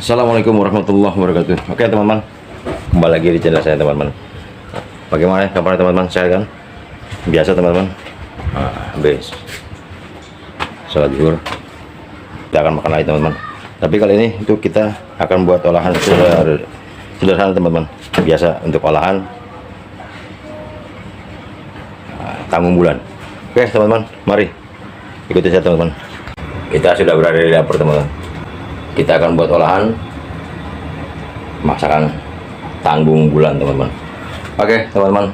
Assalamualaikum warahmatullahi wabarakatuh. Oke teman-teman, kembali lagi di channel saya teman-teman. Bagaimana kabar teman-teman? Sehat kan? Biasa teman-teman. Habis sholat zuhur kita akan makan lagi teman-teman. Tapi kali ini itu kita akan buat olahan sederhana teman-teman. Biasa untuk olahan tanggung bulan. Oke teman-teman, mari ikuti saya teman-teman. Kita sudah berada di dapur teman-teman. Kita akan buat olahan masakan tanggung bulan teman-teman. Oke teman-teman,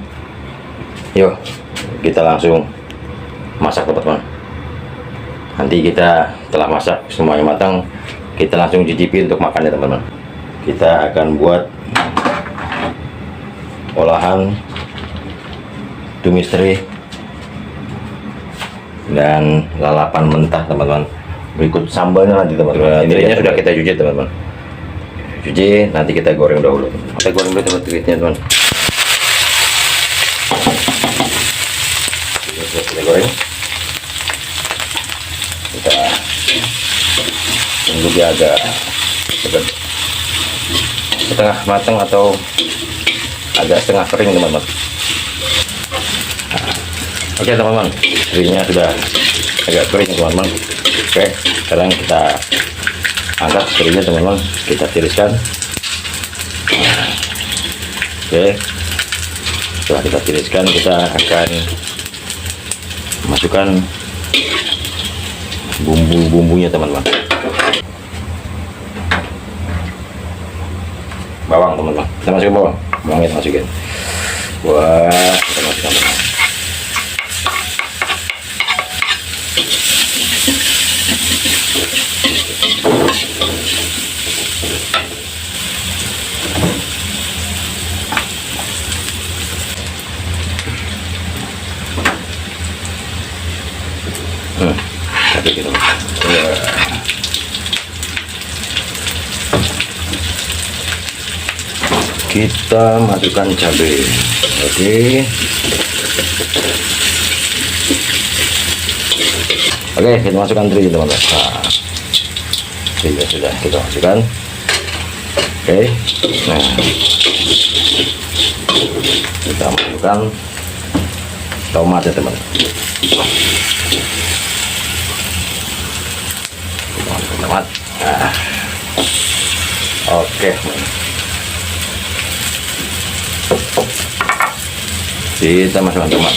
yuk kita langsung masak teman-teman. Nanti kita telah masak semuanya matang, kita langsung cicipi untuk makannya teman-teman. Kita akan buat olahan tumis teri dan lalapan mentah teman-teman. Berikut sambalnya nanti teman-teman. Ini sudah kita cuci teman-teman. Cuci, nanti kita goreng dahulu. Kita goreng dulu teman-teman. Kita goreng. Kita tunggu dia agak setengah matang atau agak setengah kering teman-teman. Oke teman-teman, terinya sudah agak kering teman-teman. Oke, sekarang kita angkat terinya teman-teman, kita tiriskan. Oke, setelah kita tiriskan, kita akan masukkan bumbu-bumbunya teman-teman. Bawang teman-teman, kita masukin bawang, bawangnya kita masukin. Wah, kita masukkan teman-teman. Gitu. Kita masukkan cabai. Oke, kita masukkan teri teman-teman. Sudah kita masukkan. Oke, nah kita masukkan tomat ya teman. Tomat. Oke. Kita masukkan tomat.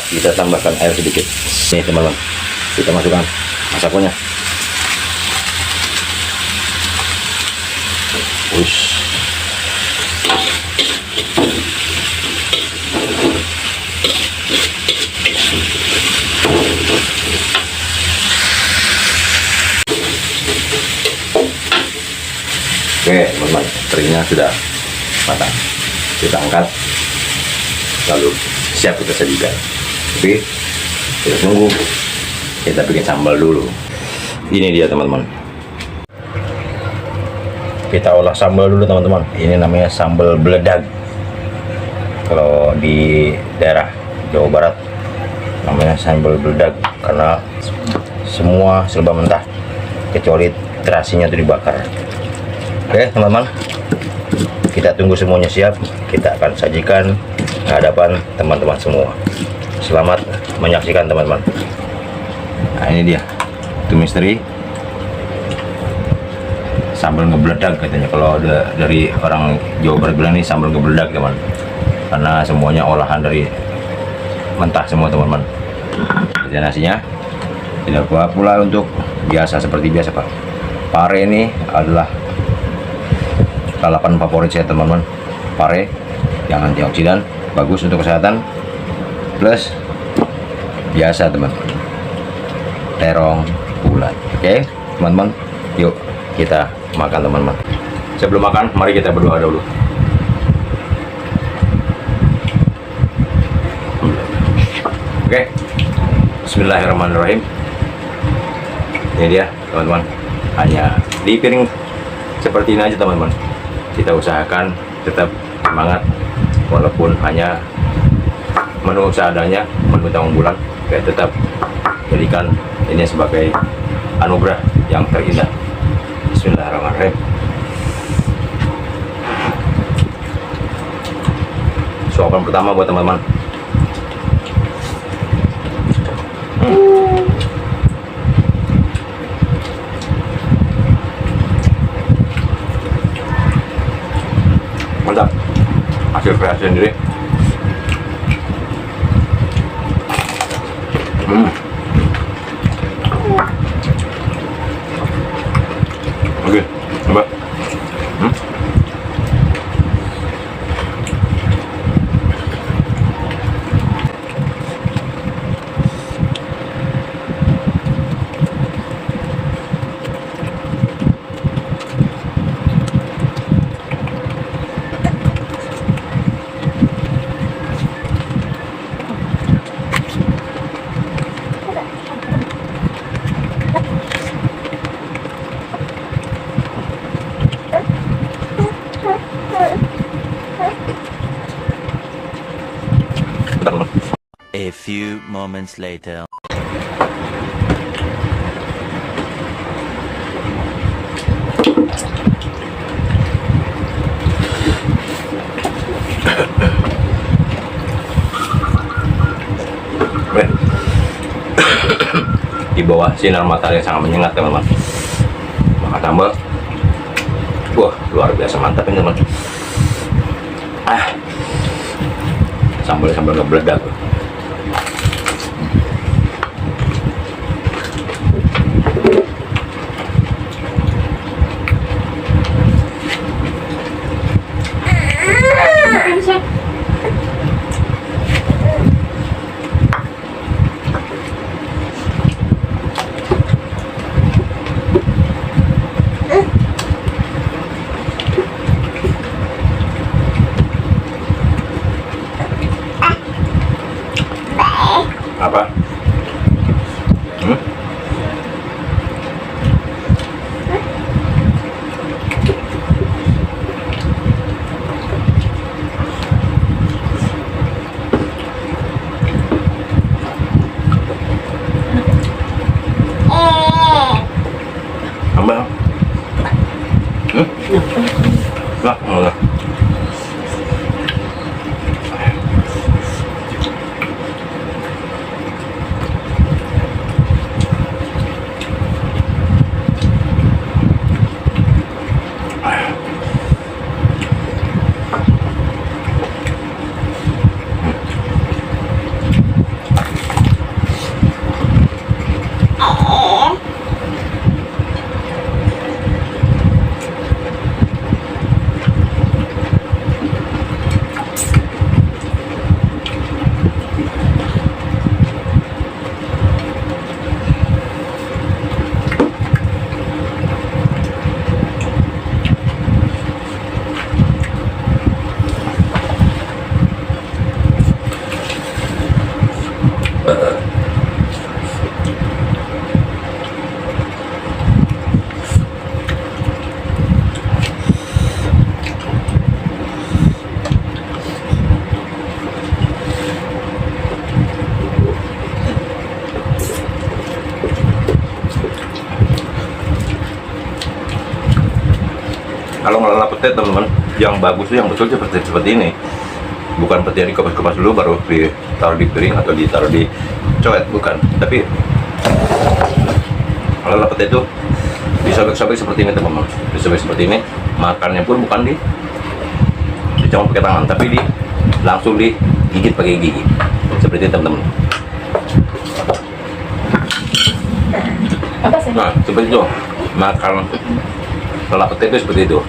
Kita tambahkan air sedikit. Nih teman-teman, kita masukkan masakannya. Ush. Oke teman-teman, terinya sudah matang. Kita angkat, lalu siap kita sajikan. Tapi kita tunggu, kita bikin sambal dulu. Ini dia teman-teman, kita olah sambal dulu teman-teman. Ini namanya sambal beledag. Kalau di daerah Jawa Barat namanya sambal beledag karena semua serba mentah kecuali terasinya itu dibakar. Oke teman-teman, kita tunggu semuanya siap, kita akan sajikan ke hadapan teman-teman semua. Selamat menyaksikan teman-teman. Nah ini dia tumis teri sambal ngebeledag katanya. Kalau dari orang Jawa Barat bilang ini sambal ngebeledag teman, karena semuanya olahan dari mentah semua teman-teman. Dan nasinya tidak lupa pula untuk biasa seperti biasa Pak. Pare ini adalah lalapan favorit saya teman-teman. Pare yang antioksidan, bagus untuk kesehatan, plus biasa teman-teman, terong bulan. Oke teman-teman, yuk kita makan teman-teman. Sebelum makan, mari kita berdoa dulu. Oke, bismillahirrahmanirrahim. Ini dia teman-teman, hanya di piring seperti ini aja teman-teman. Kita usahakan tetap semangat walaupun hanya menu seadanya, menu tengah bulan, saya tetap jadikan ini sebagai anugerah yang terindah. Bismillahirrahmanirrahim. Suapan pertama buat teman-teman. Mantap, hasil kreasi sendiri. Oke, coba. A few moments later. Di bawah sinar matahari yang sangat menyengat teman-teman, maka tambah wah luar biasa mantap ini teman. Sambal ngebeledak. Apa? Tambah? Enggak. Kalau ngelola pete teman-teman, yang bagus yang betul seperti ini, bukan pete yang dikupas-kupas dulu baru ditaruh di piring atau ditaruh di coet, bukan. Tapi ngelola pete itu disobek-sobek seperti ini teman-teman, disobek seperti ini. Makannya pun bukan dicongkel pakai tangan, tapi langsung digigit pakai gigi, seperti itu teman-teman. Nah, seperti itu makan ngelola pete itu seperti itu.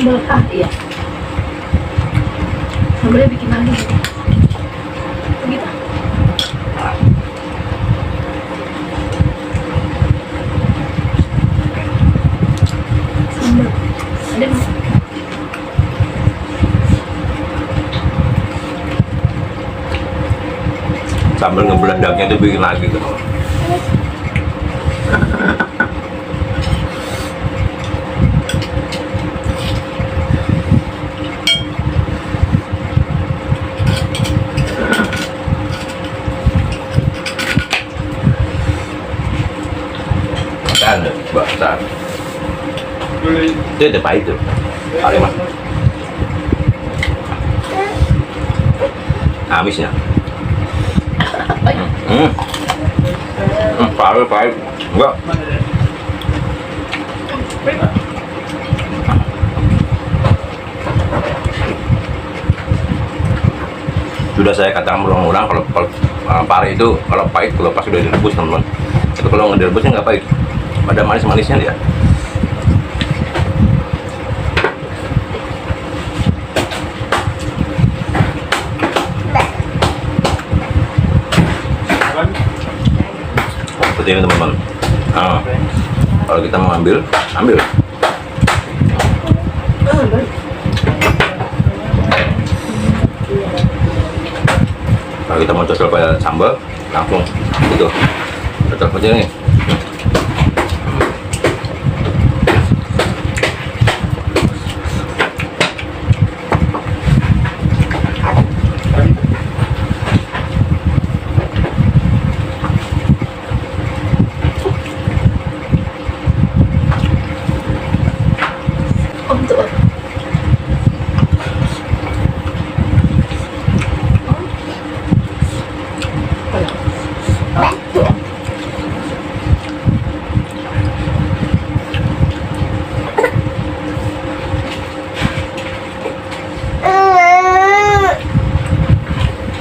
Sambal iya. Sambalnya bikin lagi. Begitu. sambal ngebeledaknya itu bikin lagi gitu. Makan basah. Itu ada pahit tuh. Paling mah. Amisnya. Pahit. Enggak. Sudah saya katakan berulang-ulang kalau pare itu kalau pahit kalau pas sudah direbus teman-teman. Itu kalau nggak direbusnya nggak pahit. Ada manis-manisnya dia. Seperti ini teman-teman. Nah, kalau kita mau ambil. Kalau kita mau cocol pada sambal, langsung gitu. Cocol seperti ini.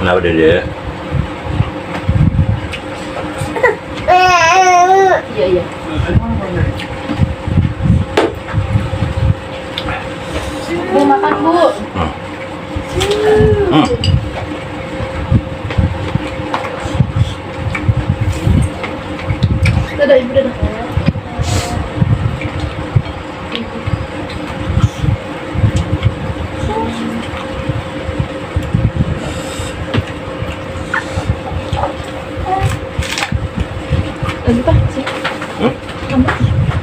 Kenapa dia? Iya. Bu makan bu. Dadah ibu dadah. Lagi pak sih.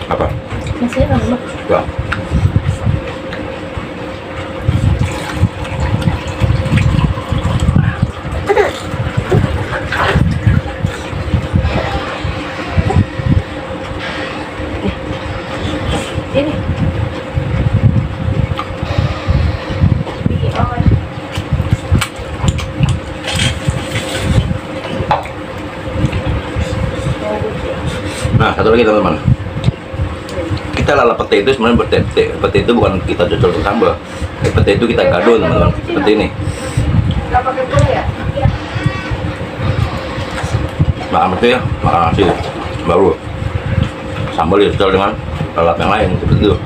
Apa? Masih lama. Enggak. Ini. Nah, satu lagi teman-teman. Kita lala pete itu sebenarnya pete itu bukan kita cocol ke sambal. Pete itu kita gado teman-teman. Seperti ini. Nggak pakai gula ya? Makan pete ya, makan nasi baru sambal dicocol dengan lalap yang lain seperti itu.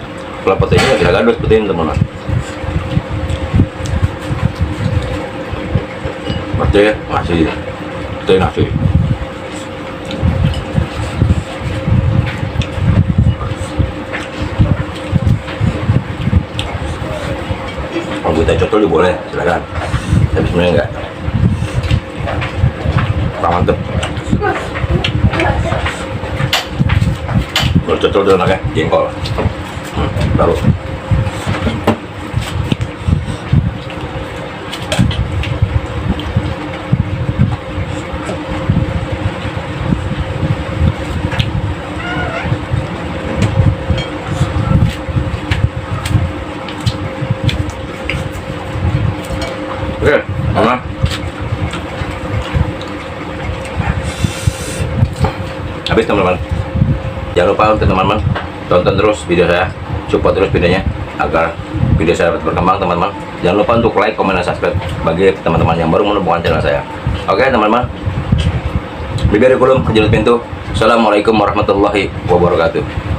Kalau pete ini kita gado seperti ini teman-teman. Pete nasi. Kalau kita cocol juga boleh, silakan. Tapi sebenarnya enggak. Mantep. Kalau cocol itu enaknya jengkol. Baru. Oke, mana? Habis teman-teman. Jangan lupa untuk teman-teman tonton terus video saya, support terus videonya agar video saya berkembang teman-teman. Jangan lupa untuk like, komen, dan subscribe bagi teman-teman yang baru menemukan channel saya. Oke teman-teman. Bibir kulum kejelut pintu. Assalamualaikum warahmatullahi wabarakatuh.